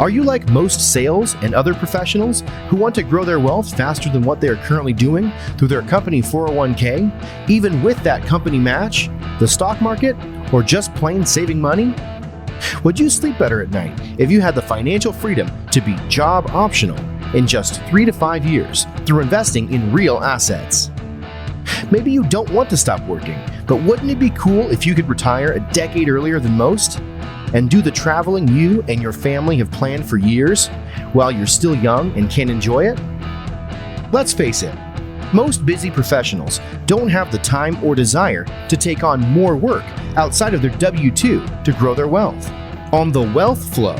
Are you like most sales and other professionals who want to grow their wealth faster than what they are currently doing through their company 401k, even with that company match, the stock market, or just plain saving money? Would you sleep better at night if you had the financial freedom to be job optional in just 3 to 5 years through investing in real assets? Maybe you don't want to stop working, but wouldn't it be cool if you could retire a decade earlier than most and do the traveling you and your family have planned for years while you're still young and can enjoy it? Let's face it, most busy professionals don't have the time or desire to take on more work outside of their W-2 to grow their wealth. On The Wealth Flow,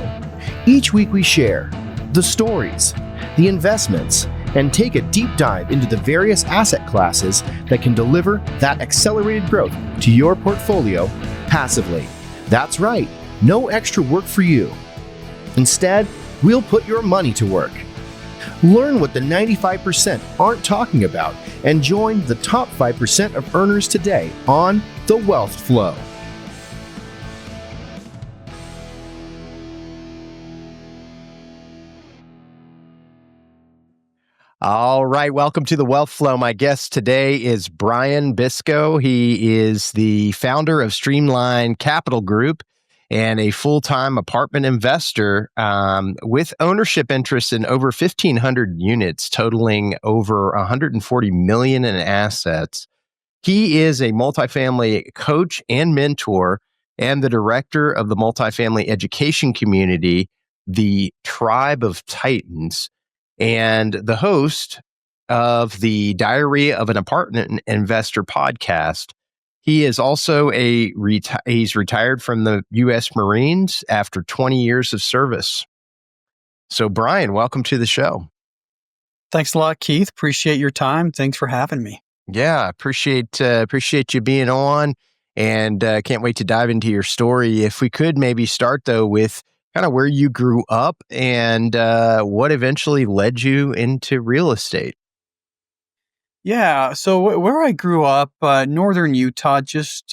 each week we share the stories, the investments, and take a deep dive into the various asset classes that can deliver that accelerated growth to your portfolio passively. That's right, no extra work for you. Instead, we'll put your money to work. Learn what the 95% aren't talking about and join the top 5% of earners today on The Wealth Flow. All right, welcome to The Wealth Flow. My guest today is Brian Biscoe. He is the founder of Streamline Capital Group and a full-time apartment investor with ownership interests in over 1,500 units, totaling over $140 million in assets. He is a multifamily coach and mentor and the director of the multifamily education community, the Tribe of Titans, and the host of the Diary of an Apartment Investor podcast. He is also he's retired from the U.S. Marines after 20 years of service. So, Brian, welcome to the show. Thanks a lot, Keith. Appreciate your time. Thanks for having me. Yeah, appreciate you being on, and can't wait to dive into your story. If we could maybe start, though, with kind of where you grew up and what eventually led you into real estate. Yeah, so where I grew up, northern Utah, just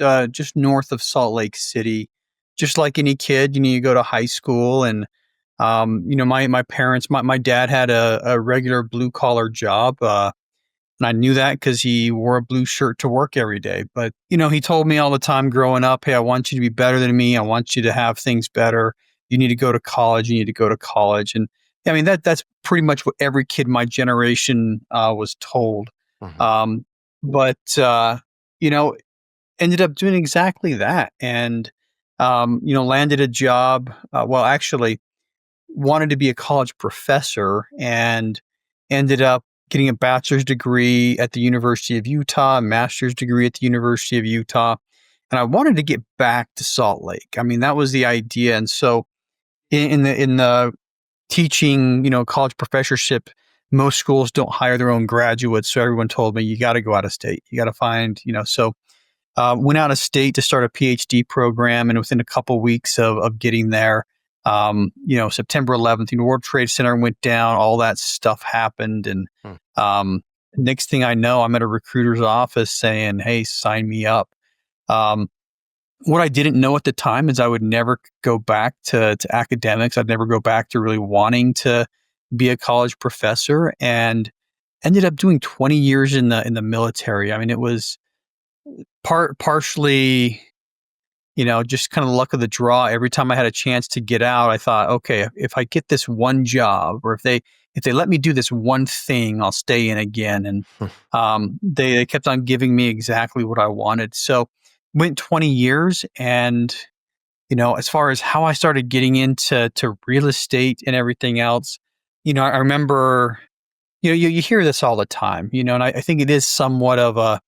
north of Salt Lake City. Just like any kid, you go to high school, and my parents, my dad had a regular blue collar job, and I knew that because he wore a blue shirt to work every day. But he told me all the time growing up, "Hey, I want you to be better than me. I want you to have things better. You need to go to college. You need to go to college." And I mean that's pretty much what every kid my generation was told. Mm-hmm. But ended up doing exactly that, and landed a job. Actually, wanted to be a college professor, and ended up getting a bachelor's degree at the University of Utah, a master's degree at the University of Utah, and I wanted to get back to Salt Lake. I mean, that was the idea, and so in the teaching, college professorship, most schools don't hire their own graduates. So everyone told me, you got to go out of state. You got to find, so went out of state to start a PhD program. And within a couple of weeks of getting there, September 11th, World Trade Center went down, all that stuff happened. And next thing I know, I'm at a recruiter's office saying, "Hey, sign me up." What I didn't know at the time is I would never go back to academics. I'd never go back to really wanting to be a college professor, and ended up doing 20 years in the military. I mean, it was partially, just kind of luck of the draw. Every time I had a chance to get out, I thought, okay, if I get this one job, or if they let me do this one thing, I'll stay in again. And they kept on giving me exactly what I wanted. So went 20 years, and as far as how I started getting into real estate and everything else, I remember, you hear this all the time, and I think it is somewhat of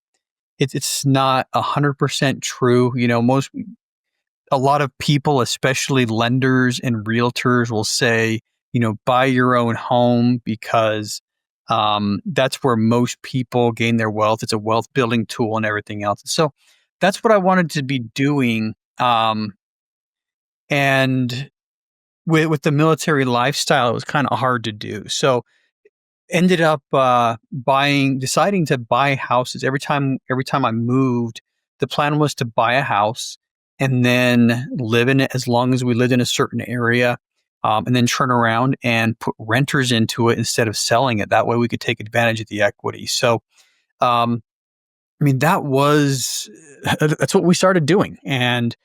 it's not 100% true. A lot of people, especially lenders and realtors, will say, buy your own home because that's where most people gain their wealth. It's a wealth building tool and everything else. So that's what I wanted to be doing. And with the military lifestyle, it was kind of hard to do. So ended up deciding to buy houses. Every time I moved, the plan was to buy a house and then live in it as long as we lived in a certain area. and then turn around and put renters into it instead of selling it. That way we could take advantage of the equity. So, I mean, that's what we started doing, and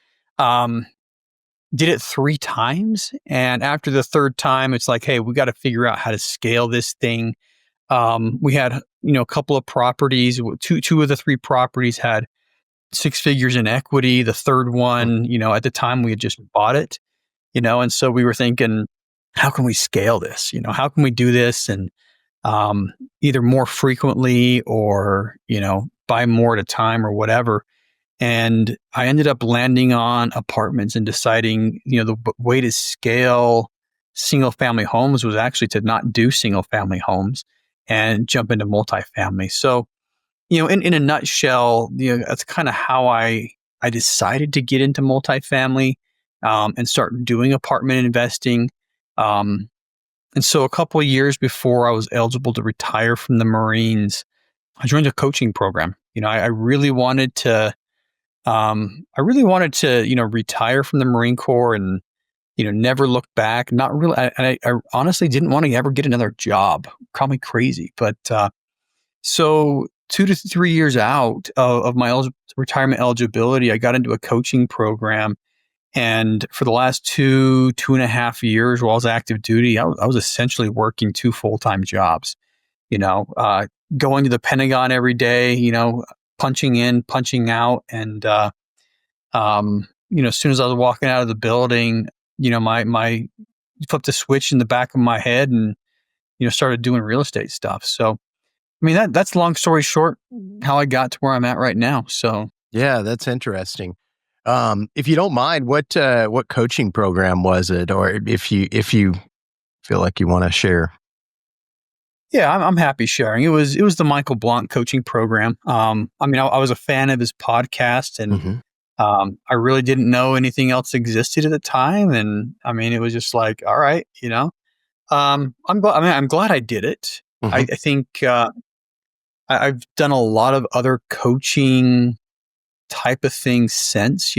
did it 3 times. And after the third time, it's like, hey, we got to figure out how to scale this thing. We had, a couple of properties. Two of the 3 properties had 6 figures in equity. The third one, at the time we had just bought it, and so we were thinking, how can we scale this? How can we do this and either more frequently or, buy more at a time or whatever. And I ended up landing on apartments and deciding, the way to scale single family homes was actually to not do single family homes and jump into multifamily. So, in a nutshell, that's kind of how I decided to get into multifamily and start doing apartment investing. And so a couple of years before I was eligible to retire from the Marines, I joined a coaching program. I really wanted to, retire from the Marine Corps and, never look back. Not really. I honestly didn't want to ever get another job. Call me crazy. But so 2 to 3 years out of my retirement eligibility, I got into a coaching program. And for the last 2.5 years, while I was active duty, I was essentially working 2 full-time jobs, going to the Pentagon every day, punching in, punching out. And, as soon as I was walking out of the building, my flipped a switch in the back of my head and, started doing real estate stuff. So, I mean, that's long story short, how I got to where I'm at right now. So, Yeah, that's interesting. If you don't mind, what coaching program was it, or if you feel like you want to share? yeah, I'm happy sharing. It was the Michael Blanc coaching program. I was a fan of his podcast, and Mm-hmm. I really didn't know anything else existed at the time. And I mean, it was just like, all right, I'm glad I did it. I Mm-hmm. think I've done a lot of other coaching type of things since.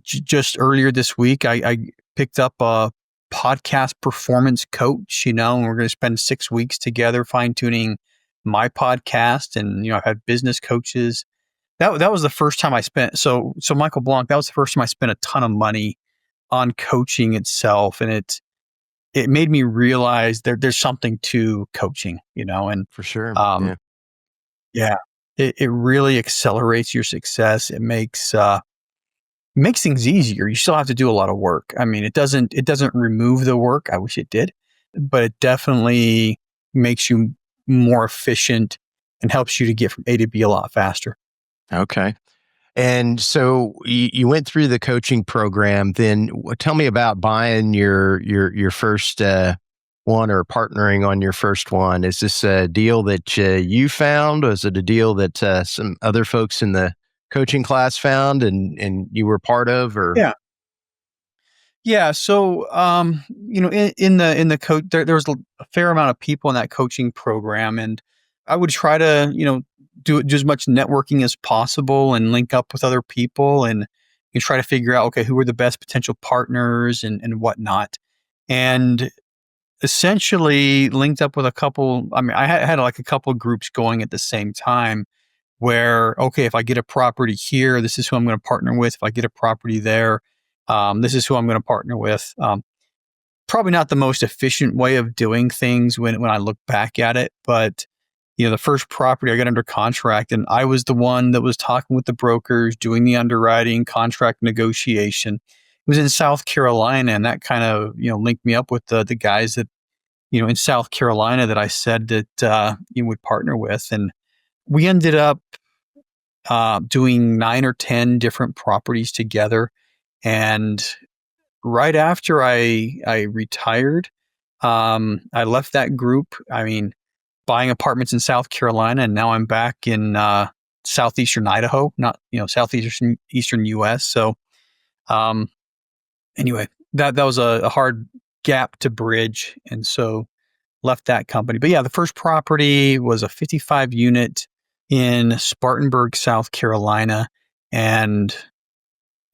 Just earlier this week, I picked up a podcast performance coach, and we're going to spend 6 weeks together fine tuning my podcast. And, I've had business coaches. That was the first time I spent. So Michael Blanc, that was the first time I spent a ton of money on coaching itself. And it made me realize there's something to coaching, and, For sure. um, Yeah. yeah, it really accelerates your success. It makes things easier. You still have to do a lot of work. I mean, it doesn't remove the work. I wish it did, but it definitely makes you more efficient and helps you to get from A to B a lot faster. Okay. And so you went through the coaching program. Then tell me about buying your first one, or partnering on your first one. Is this a deal that you found? Was it a deal that some other folks in the coaching class found and you were part of? Or Yeah. Yeah. So, in the coach, there was a fair amount of people in that coaching program, and I would try to, do as much networking as possible and link up with other people, and you try to figure out, okay, who are the best potential partners and whatnot. And essentially linked up with a couple. I mean, I had like a couple groups going at the same time where, okay, if I get a property here, this is who I'm going to partner with. If I get a property there, this is who I'm going to partner with. Probably not the most efficient way of doing things when I look back at it, but the first property I got under contract, and I was the one that was talking with the brokers, doing the underwriting, contract negotiation. It was in South Carolina, and that kind of linked me up with the guys that in South Carolina that I said that you would partner with, and we ended up doing 9 or 10 different properties together. And right after I retired, I left that group. I mean, buying apartments in South Carolina, and now I'm back in southeastern Idaho, not southeastern U.S. So anyway, that was a hard gap to bridge, and so left that company. But yeah, the first property was a 55 unit in Spartanburg, South Carolina, and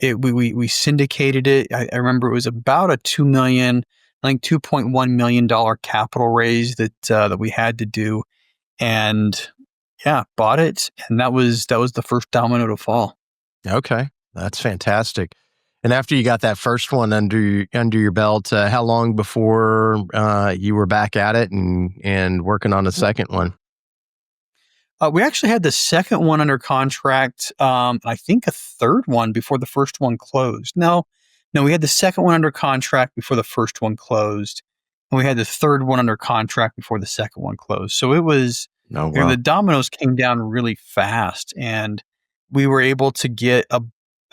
we syndicated it. I remember it was about a $2 million, I think $2.1 million capital raise that we had to do, and yeah, bought it, and that was the first domino to fall. Okay, that's fantastic. And after you got that first one under your belt, how long before you were back at it and working on the second one? We actually had the second one under contract. I think a third one before the first one closed. No, we had the second one under contract before the first one closed, and we had the third one under contract before the second one closed. So it was, Oh wow. the dominoes came down really fast, and we were able to get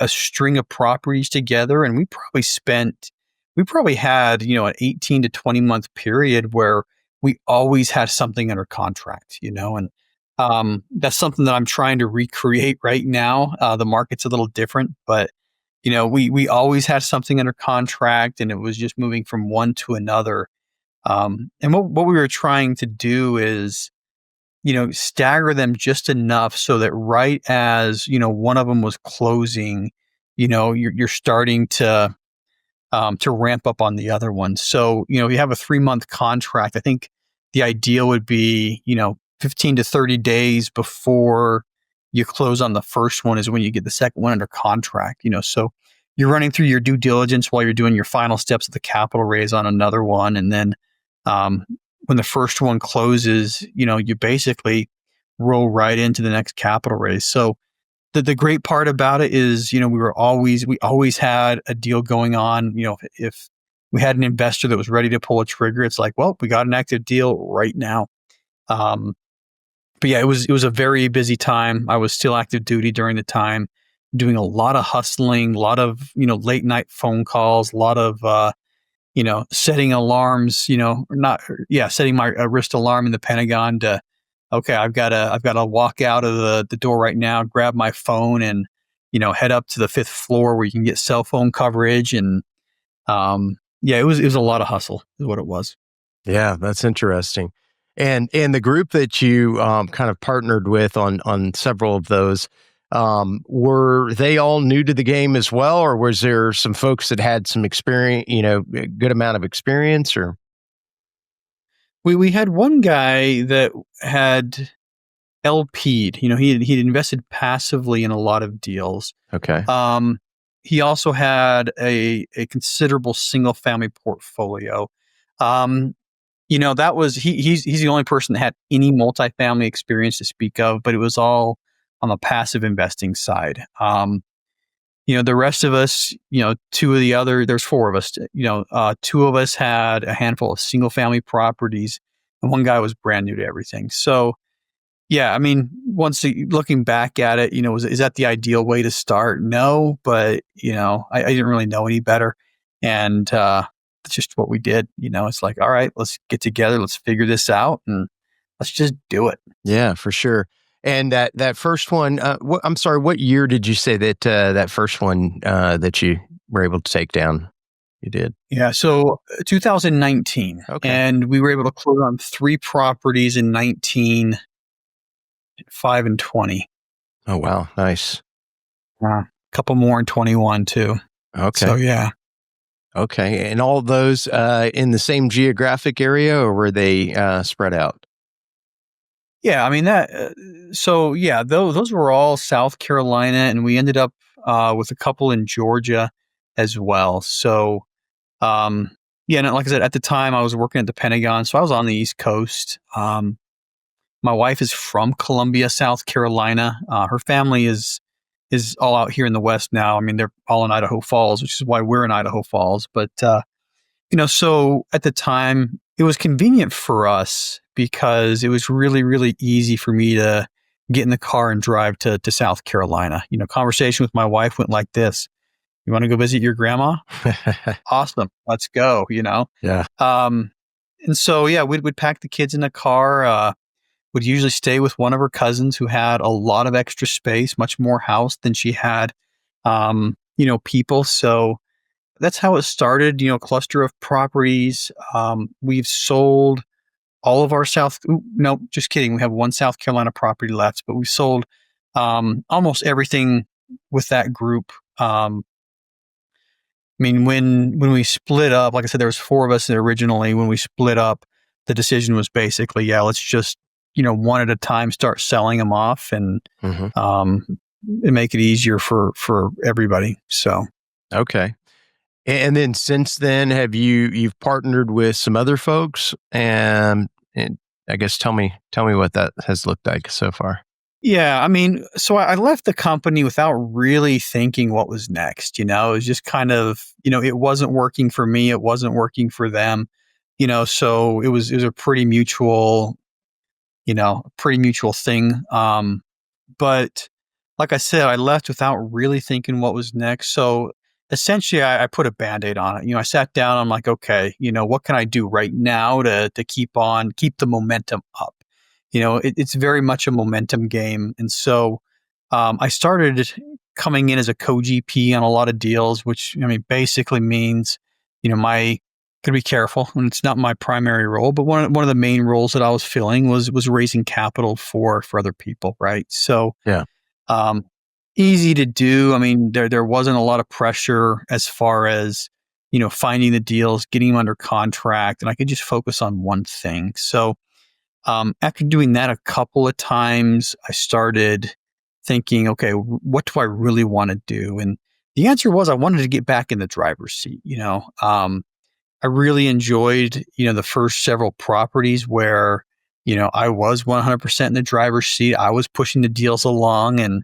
a string of properties together, and we probably had, an 18 to 20 month period where we always had something under contract, and that's something that I'm trying to recreate right now. The market's a little different, but we always had something under contract, and it was just moving from one to another. And what we were trying to do is, stagger them just enough so that right as one of them was closing, you're starting to ramp up on the other one. So, you have a 3 month contract. I think the ideal would be, 15 to 30 days before you close on the first one is when you get the second one under contract, so you're running through your due diligence while you're doing your final steps of the capital raise on another one. And then, when the first one closes, you basically roll right into the next capital raise. So, the great part about it is, we always had a deal going on. If we had an investor that was ready to pull a trigger, it's like, well, we got an active deal right now. But yeah, it was a very busy time. I was still active duty during the time, doing a lot of hustling, a lot of, late night phone calls, a lot of, setting alarms, setting my wrist alarm in the Pentagon to, okay, I've got to walk out of the door right now, grab my phone, and head up to the fifth floor where you can get cell phone coverage. And yeah, it was a lot of hustle, is what it was. Yeah, that's interesting. And the group that you kind of partnered with on several of those, were they all new to the game as well, or was there some folks that had some experience, a good amount of experience, or We had one guy that had LP'd, he'd invested passively in a lot of deals. okay, Um, he also had a considerable single family portfolio. Um, that was he's the only person that had any multifamily experience to speak of, but it was all on the passive investing side. The rest of us, there's four of us, two of us had a handful of single family properties, and one guy was brand new to everything. So, yeah, I mean, looking back at it, is that the ideal way to start? No, but I didn't really know any better, and it's just what we did. It's like, all right, let's get together, let's figure this out, and let's just do it. yeah, for sure. And that first one, I'm sorry, what year did you say that that first one that you were able to take down? You did. Yeah, so 2019, Okay. and we were able to close on three properties in 19, 5, and 20. Oh wow, nice. A couple more in 21 too. So Okay. yeah. Okay. And all those in the same geographic area, or were they spread out? Yeah, I mean that. So yeah, those were all South Carolina, and we ended up with a couple in Georgia as well. So yeah, and like I said, at the time I was working at the Pentagon, so I was on the East Coast. My wife is from Columbia, South Carolina. Her family is all out here in the West now. I mean, they're all in Idaho Falls, which is why we're in Idaho Falls. But so at the time, it was convenient for us because it was really, really easy for me to get in the car and drive to South Carolina. Conversation with my wife went like this: "You want to go visit your grandma? Awesome, let's go." Yeah. Um, and so yeah, we'd pack the kids in the car. Would usually stay with one of her cousins who had a lot of extra space, much more house than she had, people. So that's how it started, cluster of properties. We've sold all of our no, just kidding. We have one South Carolina property left, but we sold almost everything with that group. mean, when we split up, like I said, there was four of us originally. When we split up, the decision was basically, yeah, let's just, one at a time, start selling them off and Hmm. um, make it easier for everybody. So. Okay. And then since then, you've partnered with some other folks, and I guess tell me what that has looked like so far. Yeah, I mean, so I left the company without really thinking what was next. It was just kind of, it wasn't working for me, it wasn't working for them. So it was a pretty mutual thing. But like I said, I left without really thinking what was next. So essentially, I put a Band-Aid on it. I sat down. I'm like, okay, what can I do right now to keep the momentum up? It's very much a momentum game, and so I started coming in as a co-GP on a lot of deals, which basically means my got to be careful, and it's not my primary role, but one of the main roles that I was filling was raising capital for other people, right? So Yeah. um, easy to do. I mean, there wasn't a lot of pressure as far as finding the deals, getting them under contract, and I could just focus on one thing. So after doing that a couple of times, I started thinking, okay, what do I really want to do? And the answer was I wanted to get back in the driver's seat. I really enjoyed, the first several properties where, I was 100% in the driver's seat. I was pushing the deals along, and,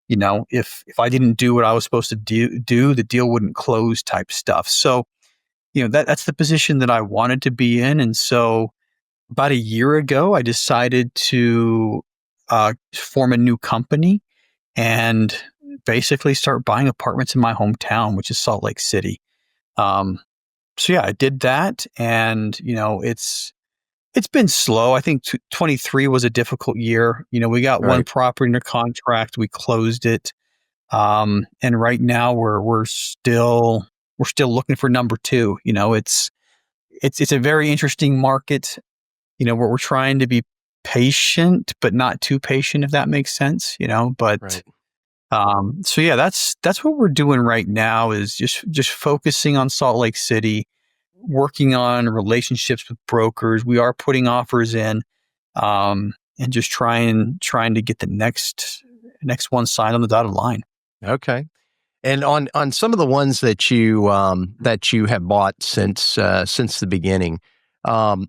if I didn't do what I was supposed to do, the deal wouldn't close type stuff. So, that's the position that I wanted to be in. And so about a year ago, I decided to form a new company and basically start buying apartments in my hometown, which is Salt Lake City. Um, so yeah, I did that, and it's been slow. I think 23 was a difficult year. We got one Right. property under contract, we closed it, and right now we're still looking for number two. It's a very interesting market. Where we're trying to be patient, but not too patient, if that makes sense. But Right. so yeah, that's what we're doing right now is just focusing on Salt Lake City, working on relationships with brokers. We are putting offers in, and just trying to get the next one signed on the dotted line. Okay. And on some of the ones that you have bought since the beginning, um,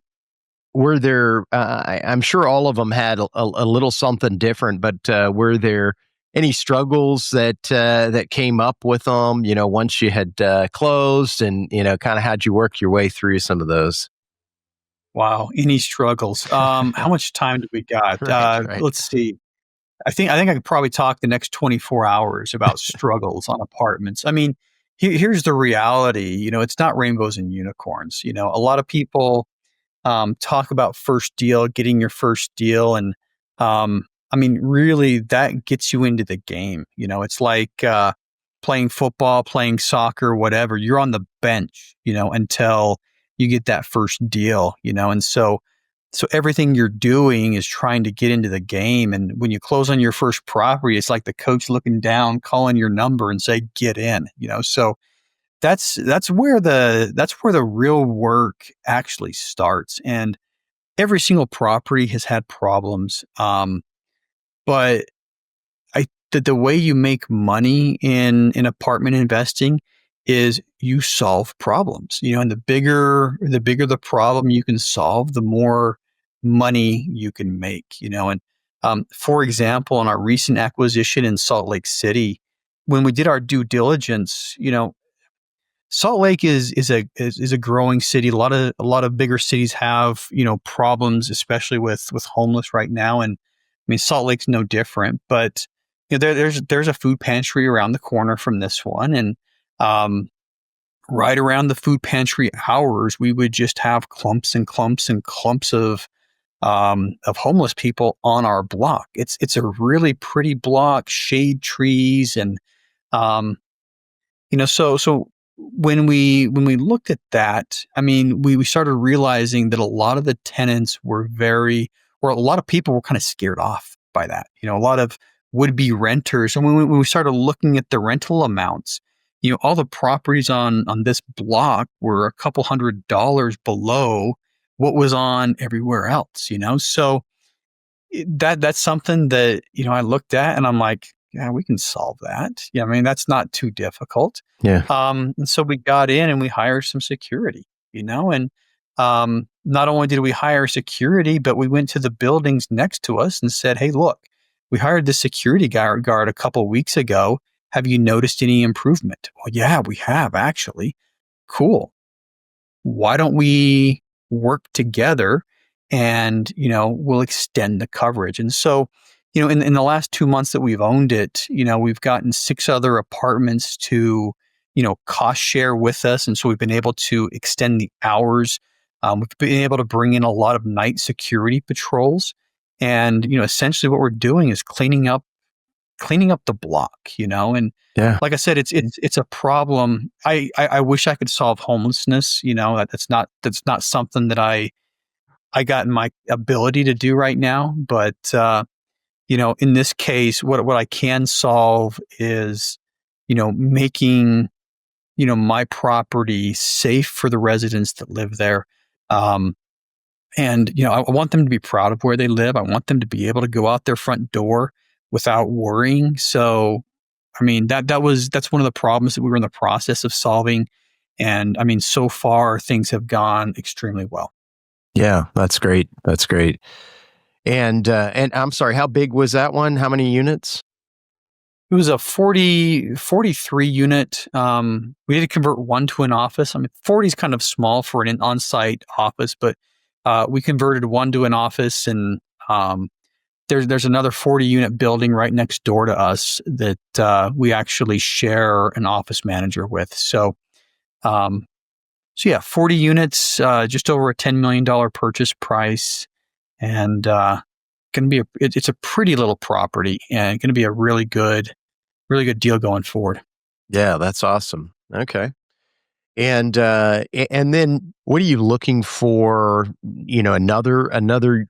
were there? I'm sure all of them had a little something different, but were there any struggles that came up with them? Once you had closed, and kind of how'd you work your way through some of those? Wow, any struggles? How much time do we got? Right. Right. Let's see. I think I could probably talk the next 24 hours about struggles on apartments. I mean, here's the reality. It's not rainbows and unicorns. A lot of people talk about first deal, getting your first deal, and I mean, really, that gets you into the game. It's like playing football, playing soccer, whatever. You're on the bench, until you get that first deal. And so everything you're doing is trying to get into the game. And when you close on your first property, it's like the coach looking down, calling your number and say, get in, so that's where the real work actually starts. And every single property has had problems. But the way you make money in apartment investing is you solve problems, and the bigger the problem you can solve, the more money you can make, and for example, on our recent acquisition in Salt Lake City, when we did our due diligence, Salt Lake is a growing city. A lot of bigger cities have problems, especially with homeless right now. And I mean, Salt Lake's no different. But there's a food pantry around the corner from this one, and um, right around the food pantry hours, we would just have clumps and clumps and clumps of homeless people on our block. It's a really pretty block, shade trees, and um, so when we looked at that, I mean, we started realizing that a lot of the tenants or a lot of people were kind of scared off by that. A lot of would be renters. And when we started looking at the rental amounts, all the properties on this block were a couple $100 below what was on everywhere else, So that's something that, I looked at and I'm like, yeah, we can solve that. Yeah, I mean, that's not too difficult. Yeah. And so we got in and we hired some security, and not only did we hire security, but we went to the buildings next to us and said, hey, look, we hired this security guard a couple of weeks ago. Have you noticed any improvement? Well, yeah, we have actually. Cool. Why don't we work together and, we'll extend the coverage. And so, in the last 2 months that we've owned it, we've gotten 6 other apartments to, cost share with us. And so we've been able to extend the hours. We've been able to bring in a lot of night security patrols. And, essentially what we're doing is cleaning up the block, and Yeah. like I said, it's a problem. I wish I could solve homelessness. That's not something that I got in my ability to do right now. But in this case, what I can solve is, making my property safe for the residents that live there. And I want them to be proud of where they live. I want them to be able to go out their front door without worrying. So, I mean, that's one of the problems that we were in the process of solving. And I mean, so far things have gone extremely well. Yeah, that's great. That's great. And I'm sorry, how big was that one? How many units? It was a 43 unit. We had to convert one to an office. I mean, 40 is kind of small for an on-site office, but we converted one to an office, and there's another 40 unit building right next door to us that we actually share an office manager with. So yeah, 40 units, just over a $10 million purchase price, and it's a pretty little property, and going to be a really good deal going forward. Yeah, that's awesome. Okay. And then what are you looking for, another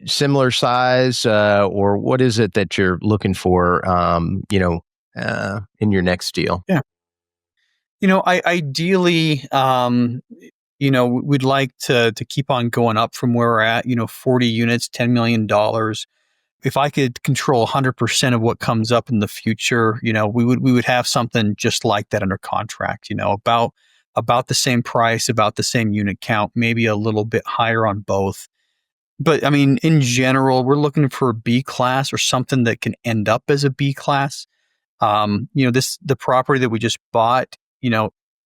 similar size, or what is it that you're looking for, in your next deal? Yeah. Ideally, we'd like to keep on going up from where we're at, 40 units, $10 million. If I could control 100% of what comes up in the future, we would have something just like that under contract, about the same price, about the same unit count, maybe a little bit higher on both. But I mean, in general, we're looking for a B class or something that can end up as a B class. The property that we just bought,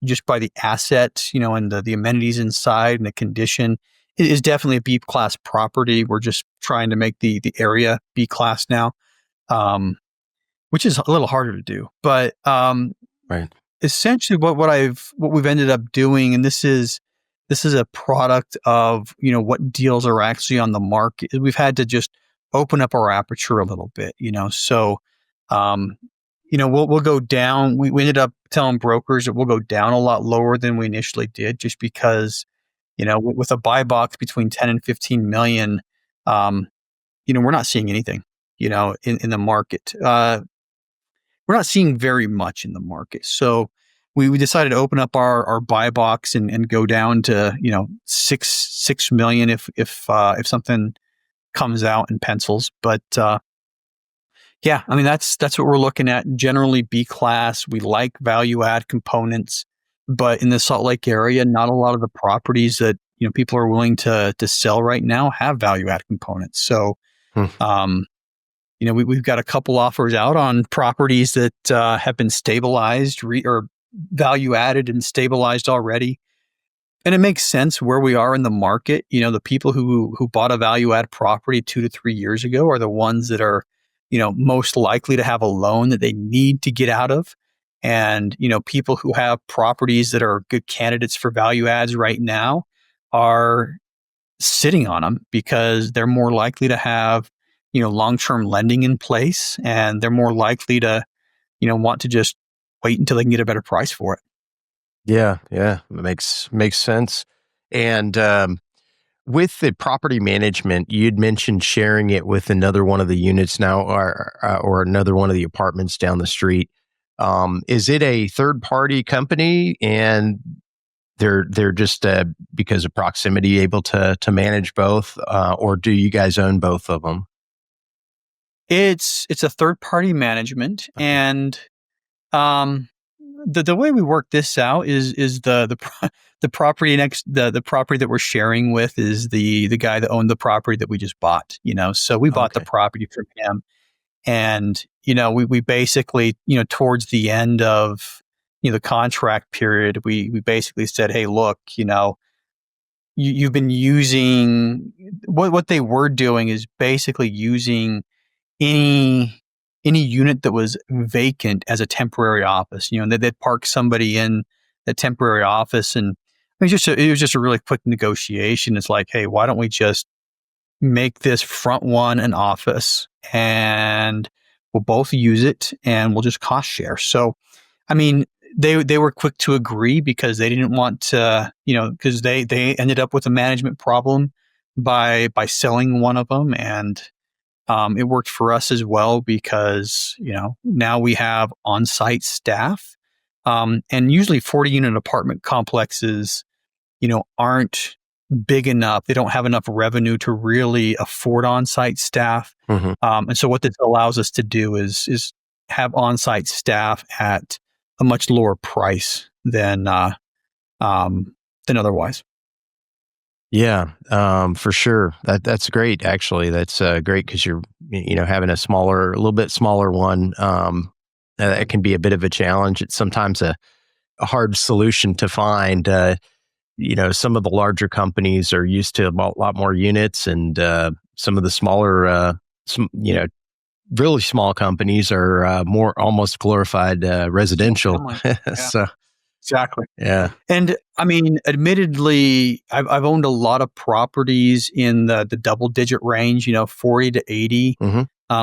just by the assets, and the amenities inside and the condition, it is definitely a B class property. We're just trying to make the area B class now, which is a little harder to do. But Right. essentially, what we've ended up doing, and this is a product of what deals are actually on the market. We've had to just open up our aperture a little bit, So, we'll go down. We ended up telling brokers that we'll go down a lot lower than we initially did, just because, with a buy box between 10 and 15 million, we're not seeing anything, in the market. We're not seeing very much in the market. So we decided to open up our buy box and go down to, 6 million if something comes out and pencils. But, yeah, I mean, that's what we're looking at. Generally B class. We like value add components, but in the Salt Lake area, not a lot of the properties that, people are willing to sell right now have value add components. So, we've got a couple offers out on properties that have been stabilized or value added and stabilized already. And it makes sense where we are in the market. The people who bought a value add property 2 to 3 years ago are the ones that are, most likely to have a loan that they need to get out of. And, people who have properties that are good candidates for value adds right now are sitting on them because they're more likely to have, long-term lending in place, and they're more likely to, want to just wait until they can get a better price for it. Yeah, yeah, makes sense. And with the property management, you'd mentioned sharing it with another one of the units now, or another one of the apartments down the street. Is it a third party company, and they're just because of proximity able to manage both, or do you guys own both of them? It's a third party management, and um, the way we work this out is the property the property that we're sharing with is the guy that owned the property that we just bought. So we bought the Okay. property from him, and we basically towards the end of the contract period, we basically said, hey, look, you've been using what they were doing is basically using any any unit that was vacant as a temporary office. They'd park somebody in the temporary office, and it was just a really quick negotiation. It's like, hey, why don't we just make this front one an office, and we'll both use it, and we'll just cost share. So, I mean, they were quick to agree because they didn't want to, because they ended up with a management problem by selling one of them, and it worked for us as well because now we have on-site staff, and usually 40-unit apartment complexes aren't big enough. They don't have enough revenue to really afford on-site staff. Hmm. And so what this allows us to do is have on-site staff at a much lower price than otherwise. Yeah, for sure. That's great. Actually, that's great because you're having a little bit smaller one. It can be a bit of a challenge. It's sometimes a hard solution to find. Some of the larger companies are used to a lot more units, and some of the smaller, really small companies are more almost glorified residential. Family. Yeah, So exactly. yeah. And I mean, admittedly, I've owned a lot of properties in the double digit range, 40 to 80. Hmm.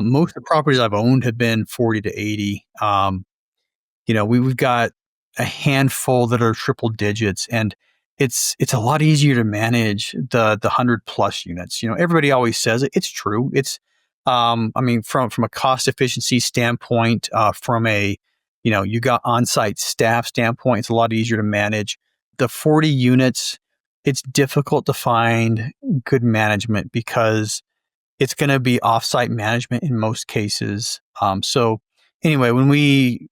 Most of the properties I've owned have been 40 to 80. We've got a handful that are triple digits, and it's a lot easier to manage the 100+ units. Everybody always says it. It's true. It's I mean, from a cost efficiency standpoint, from a you got on-site staff standpoint, it's a lot easier to manage. The 40 units, it's difficult to find good management because it's going to be off-site management in most cases. So anyway, when we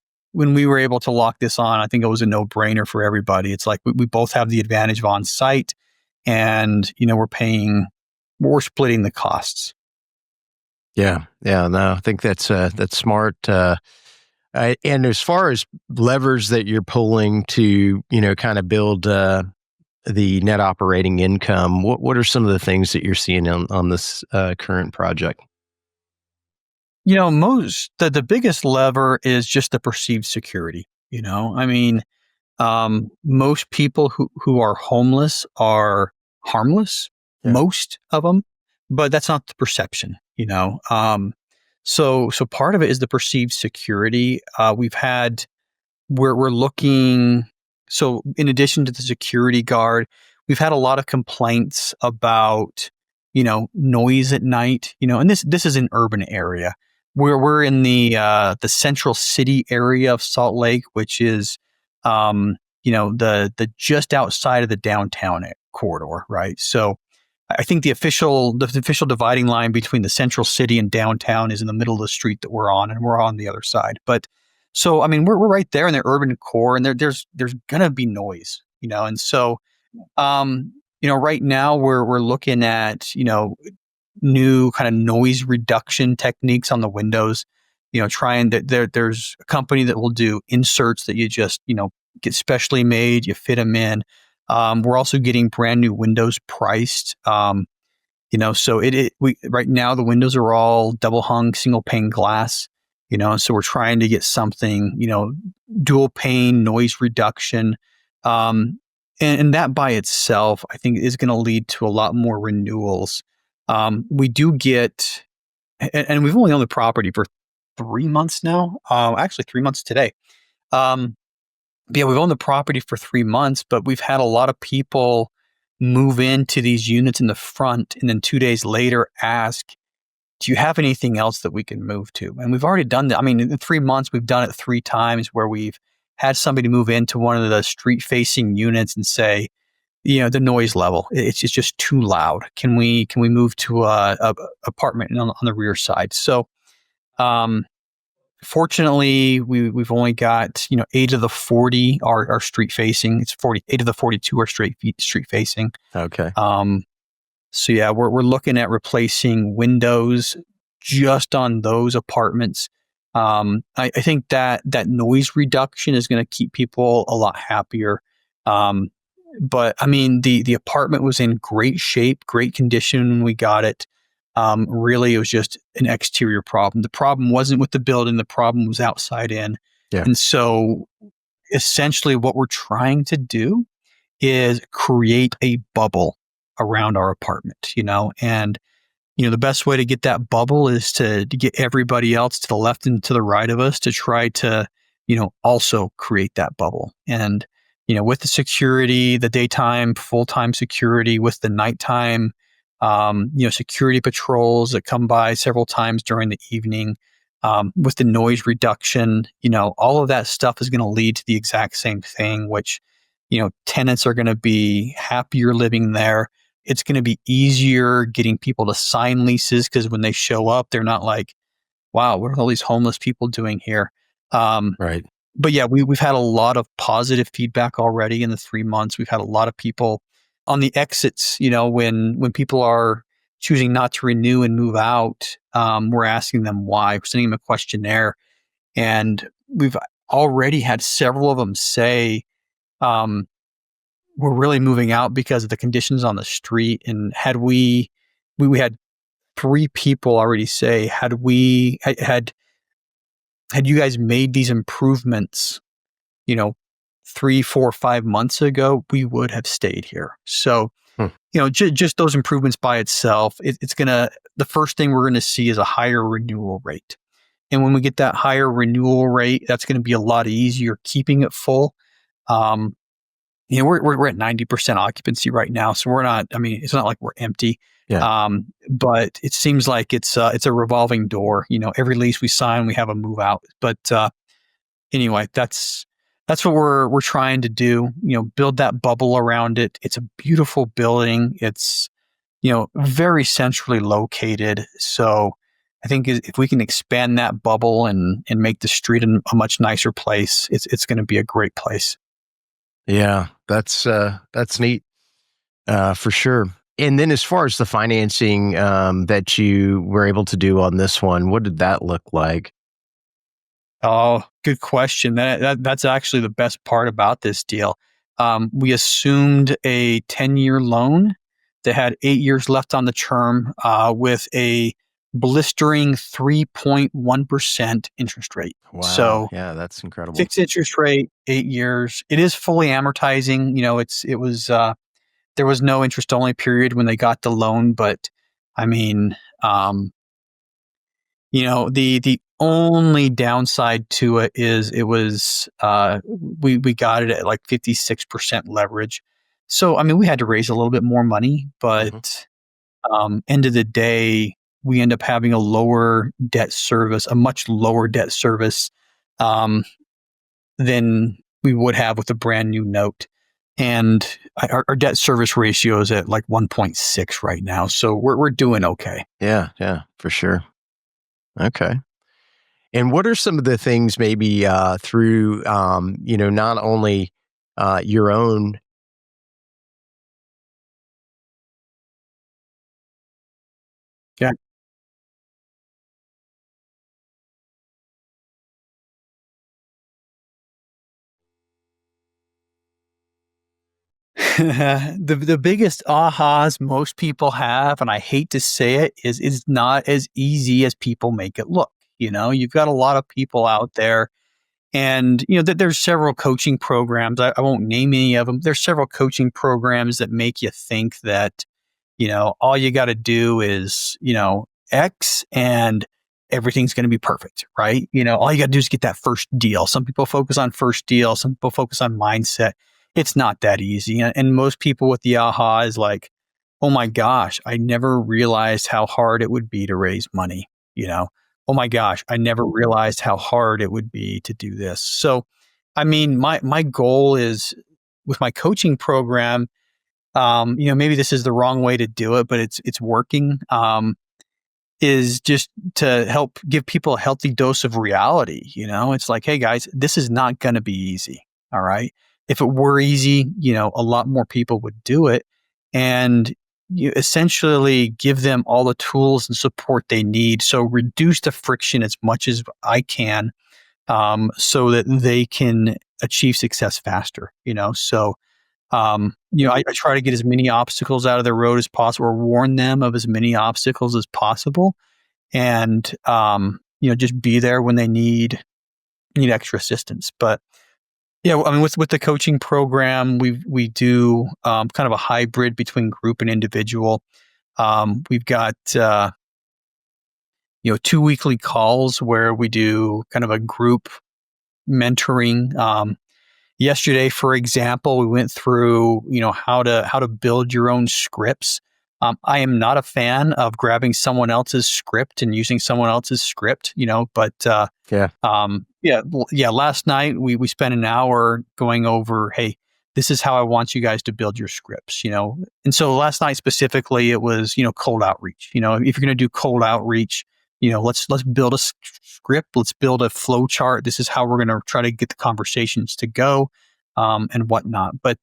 were able to lock this on, I think it was a no-brainer for everybody. It's like we both have the advantage of on-site, and we're splitting the costs. Yeah, yeah, no, I think that's smart. And as far as levers that you're pulling to, kind of build the net operating income, what are some of the things that you're seeing on this current project? The biggest lever is just the perceived security. I mean, most people who are homeless are harmless, Yeah. most of them, but that's not the perception. So part of it is the perceived security. We're looking. So in addition to the security guard, we've had a lot of complaints about noise at night. And this is an urban area. We're in the central city area of Salt Lake, which is the just outside of the downtown corridor, right? So I think the official dividing line between the central city and downtown is in the middle of the street that we're on, and we're on the other side. But so I mean, we're right there in the urban core, and there's gonna be noise, and so right now we're looking at new kind of noise reduction techniques on the windows. Trying that there's a company that will do inserts that you just get specially made, you fit them in. We're also getting brand new windows priced. So we right now the windows are all double hung single pane glass. So we're trying to get something dual pane noise reduction. And that by itself, I think, is going to lead to a lot more renewals. We do get, and we've only owned the property for 3 months now. Actually, 3 months today. Yeah, we've owned the property for 3 months, but we've had a lot of people move into these units in the front, and then 2 days later ask, do you have anything else that we can move to? And we've already done that. I mean, in 3 months, we've done it 3 times where we've had somebody move into one of the street facing units and say, the noise level, it's just too loud. Can we move to a apartment on the rear side? So, fortunately, we've only got 8 of the 40 are street facing. It's 8 of the 42 are street facing. Okay. So yeah, we're looking at replacing windows just on those apartments. I think that noise reduction is going to keep people a lot happier. But I mean, the apartment was in great shape, great condition when we got it. Really, it was just an exterior problem. The problem wasn't with the building. The problem was outside in. Yeah. And so essentially what we're trying to do is create a bubble around our apartment, and the best way to get that bubble is to get everybody else to the left and to the right of us to try to, also create that bubble. And, with the security, the daytime, full-time security, with the nighttime, security patrols that come by several times during the evening, with the noise reduction, all of that stuff is going to lead to the exact same thing, which, tenants are going to be happier living there. It's going to be easier getting people to sign leases because when they show up, they're not like, wow, what are all these homeless people doing here? Right. But yeah, we've had a lot of positive feedback already in the 3 months. We've had a lot of people on the exits, when people are choosing not to renew and move out, we're asking them why. We're sending them a questionnaire. And we've already had several of them say, we're really moving out because of the conditions on the street. And had we had 3 people already say, had you guys made these improvements, 3, 4, 5 months ago, we would have stayed here. So, just those improvements by itself, the first thing we're going to see is a higher renewal rate. And when we get that higher renewal rate, that's going to be a lot easier keeping it full. We're at 90% occupancy right now, so we're not. I mean, it's not like we're empty. Yeah. But it seems like it's a revolving door. Every lease we sign, we have a move out. But anyway, that's what we're trying to do. Build that bubble around it. It's a beautiful building. It's very centrally located. So I think if we can expand that bubble and make the street a much nicer place, it's going to be a great place. Yeah, that's neat, for sure. And then as far as the financing that you were able to do on this one, what did that look like? Oh, good question. That's actually the best part about this deal. We assumed a 10-year loan that had 8 years left on the term, with a blistering 3.1% interest rate. Wow. So yeah, that's incredible. fixed interest rate, 8 years. It is fully amortizing. There was no interest only period when they got the loan, but I mean, the only downside to it is we got it at like 56% leverage. So, I mean, we had to raise a little bit more money, but end of the day, we end up having a much lower debt service than we would have with a brand new note. And our debt service ratio is at like 1.6 right now. So we're doing okay. Yeah, for sure. Okay. And what are some of the things maybe through, not only your own. Yeah. The biggest ahas most people have, and I hate to say it, is it's not as easy as people make it look. You've got a lot of people out there, and there's several coaching programs. I won't name any of them. There's several coaching programs that make you think that all you got to do is X and everything's going to be perfect, right? All you got to do is get that first deal. Some people focus on first deal. Some people focus on mindset. It's not that easy. And most people with the aha is like, oh my gosh, I never realized how hard it would be to raise money. Oh my gosh, I never realized how hard it would be to do this. So, I mean, my goal is with my coaching program, maybe this is the wrong way to do it, but it's working. Is just to help give people a healthy dose of reality. It's like, hey guys, this is not going to be easy. All right. If it were easy, a lot more people would do it. And you essentially give them all the tools and support they need. So reduce the friction as much as I can, so that they can achieve success faster, So, I try to get as many obstacles out of their road as possible, or warn them of as many obstacles as possible. And, just be there when they need extra assistance. But yeah, I mean, with the coaching program, we do, kind of a hybrid between group and individual. We've got, 2 weekly calls where we do kind of a group mentoring. Yesterday, for example, we went through, how to build your own scripts. I am not a fan of grabbing someone else's script and using someone else's script, but last night we spent an hour going over, hey, this is how I want you guys to build your scripts, And so last night specifically, it was, cold outreach. If you're going to do cold outreach, let's build a script. Let's build a flow chart. This is how we're going to try to get the conversations to go, and whatnot. But,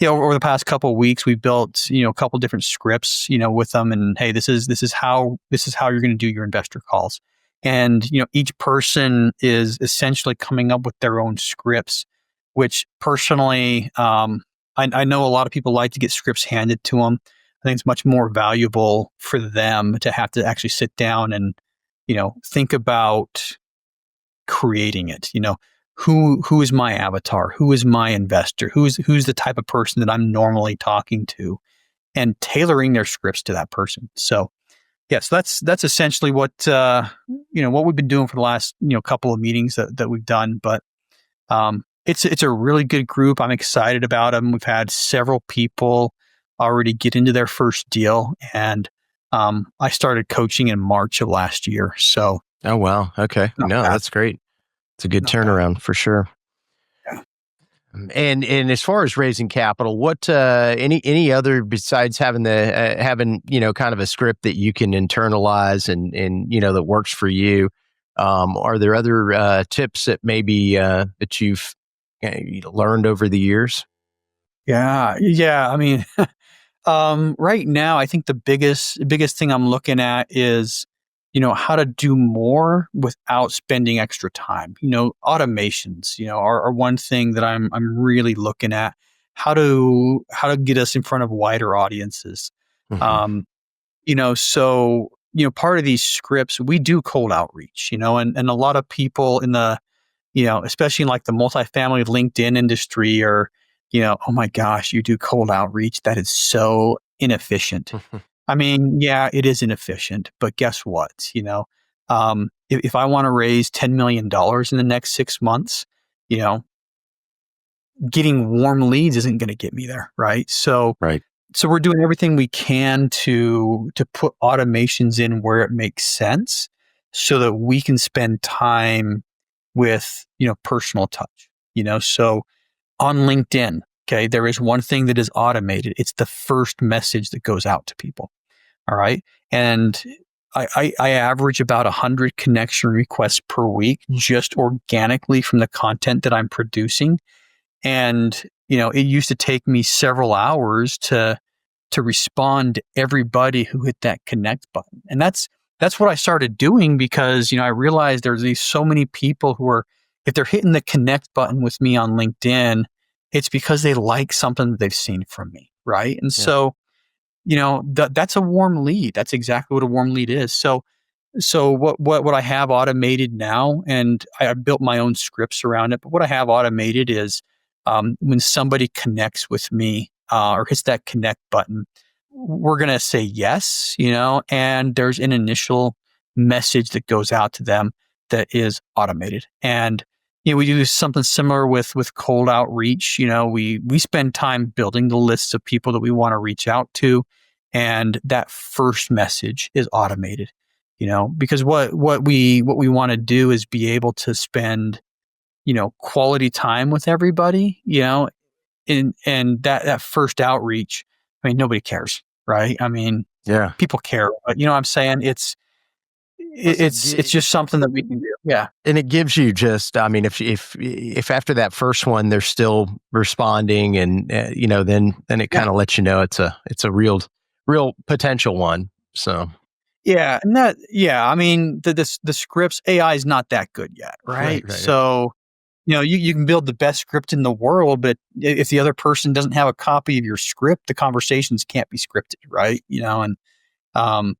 over the past couple of weeks, we built, a couple different scripts, with them. And hey, this is how you're going to do your investor calls. And, each person is essentially coming up with their own scripts, which personally, I know a lot of people like to get scripts handed to them. I think it's much more valuable for them to have to actually sit down and, think about creating it. Who is my avatar? Who is my investor? Who's the type of person that I'm normally talking to, and tailoring their scripts to that person. So, yes, that's essentially what what we've been doing for the last couple of meetings that we've done. But it's a really good group. I'm excited about them. We've had several people already get into their first deal, and I started coaching in March of last year. So, oh wow, okay, no, that's great. It's a good turnaround for sure. Yeah. And as far as raising capital, what any other besides having kind of a script that you can internalize and that works for you? Are there other tips that maybe that you've learned over the years? Yeah. I mean, right now, I think the biggest thing I'm looking at is, how to do more without spending extra time. Automations, are one thing that I'm really looking at. How to get us in front of wider audiences. Mm-hmm. So, part of these scripts, we do cold outreach, and a lot of people in the, especially in like the multifamily LinkedIn industry are, oh my gosh, you do cold outreach. That is so inefficient. I mean, yeah, it is inefficient, but guess what? If I want to raise $10 million in the next 6 months, getting warm leads isn't going to get me there. Right. So, right. So we're doing everything we can to put automations in where it makes sense so that we can spend time with, personal touch, so on LinkedIn, okay, there is one thing that is automated. It's the first message that goes out to people. All right. And I average about 100 connection requests per week, just organically from the content that I'm producing. And, it used to take me several hours to respond to everybody who hit that connect button. And that's what I started doing because, I realized there's so many people who are, if they're hitting the connect button with me on LinkedIn, it's because they like something that they've seen from me. Right. And so, that's a warm lead. That's exactly what a warm lead is. So what I have automated now, and I built my own scripts around it, but what I have automated is, when somebody connects with me, or hits that connect button, we're going to say yes, and there's an initial message that goes out to them that is automated. And, we do something similar with cold outreach. We spend time building the lists of people that we want to reach out to. and that first message is automated, because what we want to do is be able to spend, quality time with everybody, and that first outreach. I mean, nobody cares, right? I mean, Yeah. people care, but you know what I'm saying? Plus It's just something that we can do. Yeah. and it gives you just, I mean, if after that first one they're still responding, and then it Yeah. kind of lets you know it's a real potential one. So Yeah. And I mean, the scripts AI is not that good yet. Right. right. So, you can build the best script in the world, but if the other person doesn't have a copy of your script, the conversations can't be scripted. Right. And, um,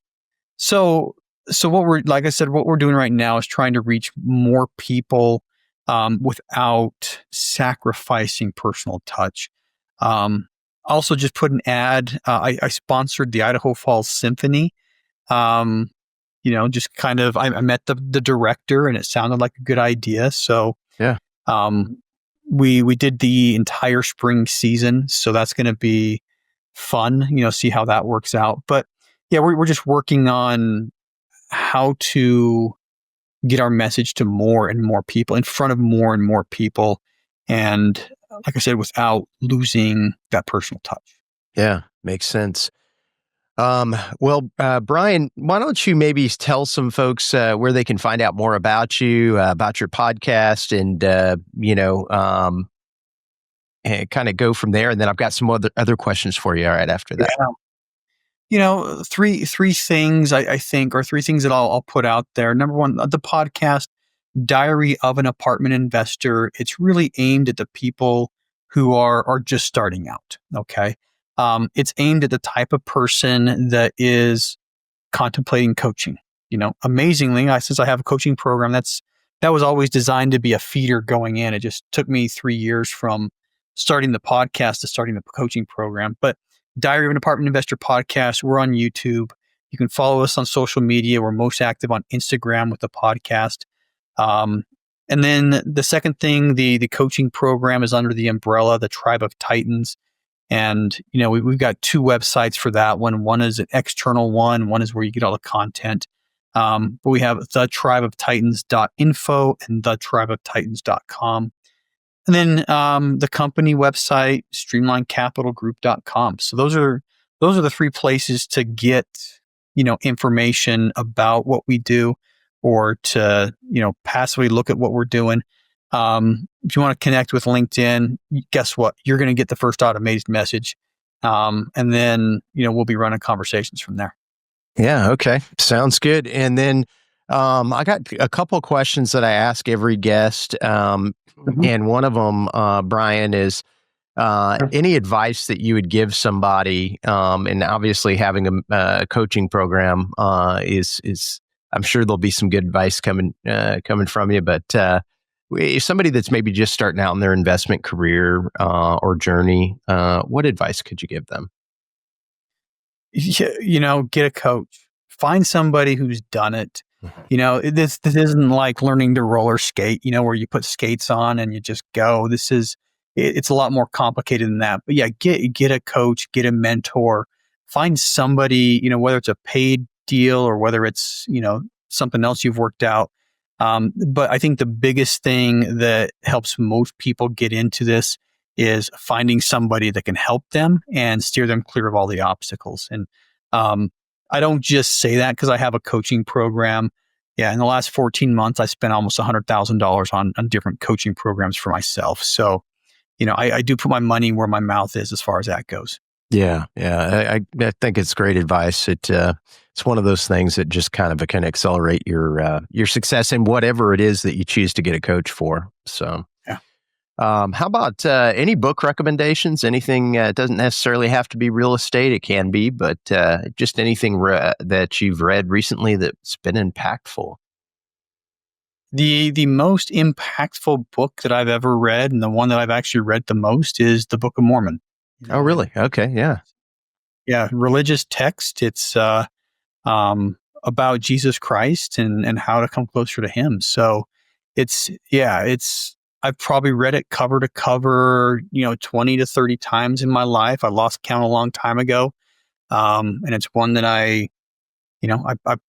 So, like I said, what we're doing right now is trying to reach more people without sacrificing personal touch. Also, just put an ad. I sponsored the Idaho Falls Symphony. Um, just kind of, I met the director, and it sounded like a good idea. So, Yeah. we did the entire spring season. So that's going to be fun. See how that works out. But yeah, we're just working on how to get our message to more and more people, in front of more and more people. And like I said, without losing that personal touch. Yeah, makes sense. Brian, why don't you maybe tell some folks where they can find out more about you, about your podcast, and kind of go from there. And then I've got some other questions for you. All right, after that. Yeah. Three things I think, or three things that I'll put out there. Number one, the podcast, Diary of an Apartment Investor. It's really aimed at the people who are just starting out. Okay. It's aimed at the type of person that is contemplating coaching. Amazingly, since I have a coaching program, that was always designed to be a feeder going in. It just took me 3 years from starting the podcast to starting the coaching program. But Diary of an Apartment Investor podcast, we're on YouTube. You can follow us on social media. We're most active on Instagram with the podcast. And then the second thing, the coaching program is under the umbrella, the Tribe of Titans. And, we've got two websites for that one. One is an external one. One is where you get all the content. But we have thetribeoftitans.info and thetribeoftitans.com. And then the company website, streamlinecapitalgroup.com. So those are the three places to get, information about what we do, or to, passively look at what we're doing. If you want to connect with LinkedIn, guess what? You're going to get the first automated message. And then, we'll be running conversations from there. Yeah. Okay. Sounds good. And then I got a couple of questions that I ask every guest. And one of them, Brian, is any advice that you would give somebody, and obviously having a coaching program is I'm sure there'll be some good advice coming from you, but if somebody that's maybe just starting out in their investment career or journey, what advice could you give them? Get a coach, find somebody who's done it. Mhm. This isn't like learning to roller skate, where you put skates on and you just go. It's a lot more complicated than that. But yeah, get a coach, get a mentor, find somebody, whether it's a paid deal or whether it's, something else you've worked out. But I think the biggest thing that helps most people get into this is finding somebody that can help them and steer them clear of all the obstacles. And I don't just say that because I have a coaching program. Yeah, in the last 14 months, I spent almost $100,000 on different coaching programs for myself. So, I do put my money where my mouth is as far as that goes. Yeah, yeah, I think it's great advice. It's one of those things that just kind of can accelerate your success in whatever it is that you choose to get a coach for. So, Yeah. how about any book recommendations? Anything doesn't necessarily have to be real estate; it can be, but just anything that you've read recently that's been impactful. The most impactful book that I've ever read, and the one that I've actually read the most, is the Book of Mormon. Oh, really? Okay, yeah. Yeah, religious text. It's about Jesus Christ and how to come closer to Him. So I've probably read it cover to cover, 20 to 30 times in my life. I lost count a long time ago. And it's one that I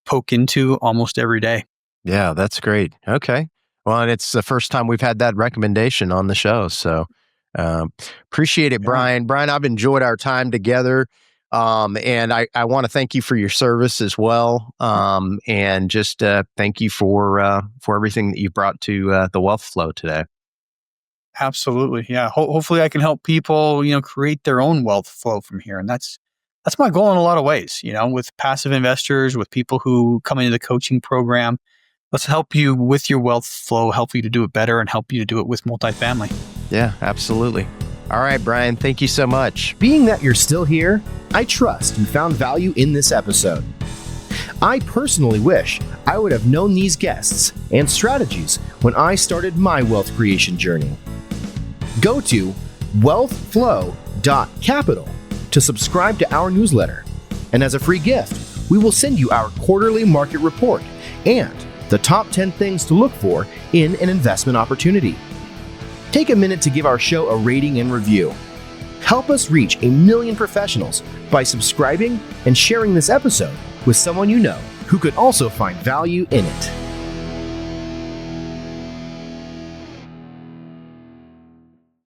poke into almost every day. Yeah, that's great. Okay. Well, and it's the first time we've had that recommendation on the show. So appreciate it, Yeah. Brian. Brian, I've enjoyed our time together. And I want to thank you for your service as well. And just thank you for everything that you've brought to the Wealth Flow today. Absolutely. Yeah. Hopefully I can help people, create their own wealth flow from here. And that's my goal in a lot of ways, with passive investors, with people who come into the coaching program. Let's help you with your wealth flow, help you to do it better, and help you to do it with multifamily. Yeah, absolutely. All right, Brian, thank you so much. Being that you're still here, I trust you found value in this episode. I personally wish I would have known these guests and strategies when I started my wealth creation journey. Go to wealthflow.capital to subscribe to our newsletter. And as a free gift, we will send you our quarterly market report and the top 10 things to look for in an investment opportunity. Take a minute to give our show a rating and review. Help us reach 1 million professionals by subscribing and sharing this episode with someone you know who could also find value in it.